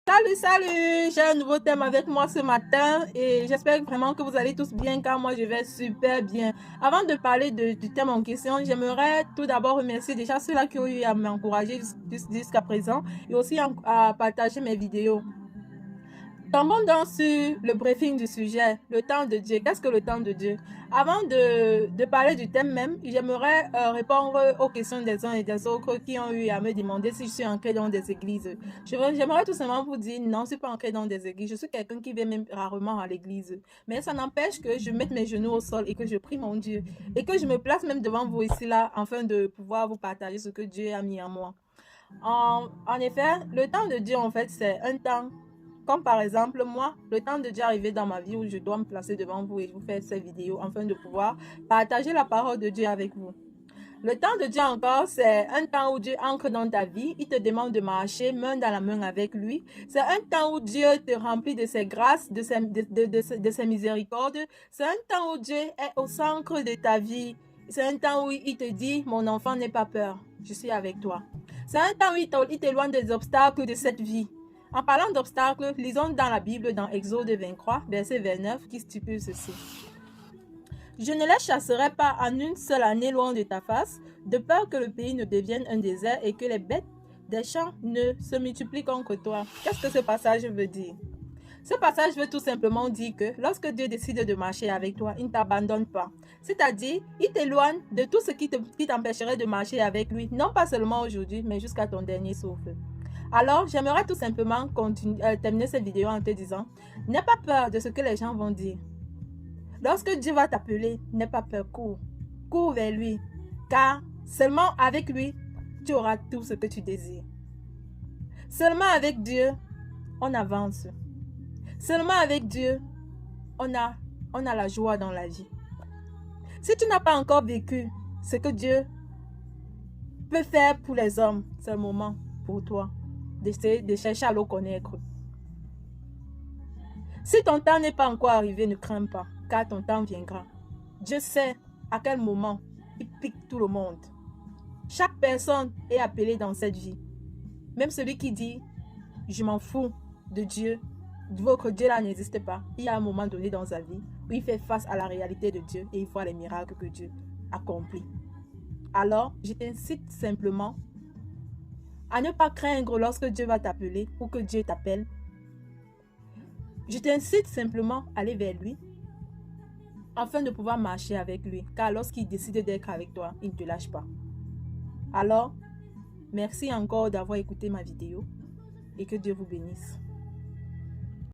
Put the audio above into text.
Salut, j'ai un nouveau thème avec moi ce matin et j'espère vraiment que vous allez tous bien car moi je vais super bien. Avant de parler du thème en question, j'aimerais tout d'abord remercier déjà ceux-là qui ont eu à m'encourager jusqu'à présent et aussi à partager mes vidéos. Tombons donc sur le briefing du sujet, le temps de Dieu. Qu'est-ce que le temps de Dieu? Avant de parler du thème même, j'aimerais répondre aux questions des uns et des autres qui ont eu à me demander si je suis ancrée dans des églises. J'aimerais tout simplement vous dire non, je ne suis pas ancrée dans des églises. Je suis quelqu'un qui vient même rarement à l'église. Mais ça n'empêche que je mette mes genoux au sol et que je prie mon Dieu. Et que je me place même devant vous ici là afin de pouvoir vous partager ce que Dieu a mis en moi. En effet, le temps de Dieu, en fait, c'est un temps, comme par exemple, moi, le temps de Dieu arrivé dans ma vie où je dois me placer devant vous et vous faire ces vidéos afin de pouvoir partager la parole de Dieu avec vous. Le temps de Dieu encore, c'est un temps où Dieu ancre dans ta vie. Il te demande de marcher main dans la main avec lui. C'est un temps où Dieu te remplit de ses grâces, de ses miséricordes. C'est un temps où Dieu est au centre de ta vie. C'est un temps où il te dit, mon enfant, n'aie pas peur, je suis avec toi. C'est un temps où il t'éloigne des obstacles de cette vie. En parlant d'obstacles, lisons dans la Bible, dans Exode 23, verset 29, qui stipule ceci. Je ne les chasserai pas en une seule année loin de ta face, de peur que le pays ne devienne un désert et que les bêtes des champs ne se multiplient contre toi. Qu'est-ce que ce passage veut dire? Ce passage veut tout simplement dire que lorsque Dieu décide de marcher avec toi, il ne t'abandonne pas. C'est-à-dire, il t'éloigne de tout ce qui t'empêcherait de marcher avec lui, non pas seulement aujourd'hui, mais jusqu'à ton dernier souffle. Alors, j'aimerais tout simplement terminer cette vidéo en te disant, n'aie pas peur de ce que les gens vont dire. Lorsque Dieu va t'appeler, n'aie pas peur, cours. Cours vers lui, car seulement avec lui, tu auras tout ce que tu désires. Seulement avec Dieu, on avance. Seulement avec Dieu, on a la joie dans la vie. Si tu n'as pas encore vécu ce que Dieu peut faire pour les hommes, c'est le moment pour toi d'essayer de chercher à le connaître. Si ton temps n'est pas encore arrivé, ne crains pas, car ton temps viendra. Dieu sait à quel moment il pique tout le monde. Chaque personne est appelée dans cette vie. Même celui qui dit, je m'en fous de Dieu, votre Dieu là n'existe pas. Il y a un moment donné dans sa vie où il fait face à la réalité de Dieu et il voit les miracles que Dieu accomplit. Alors, je t'incite simplement à ne pas craindre lorsque Dieu va t'appeler ou que Dieu t'appelle. Je t'incite simplement à aller vers lui afin de pouvoir marcher avec lui. Car lorsqu'il décide d'être avec toi, il ne te lâche pas. Alors, merci encore d'avoir écouté ma vidéo et que Dieu vous bénisse.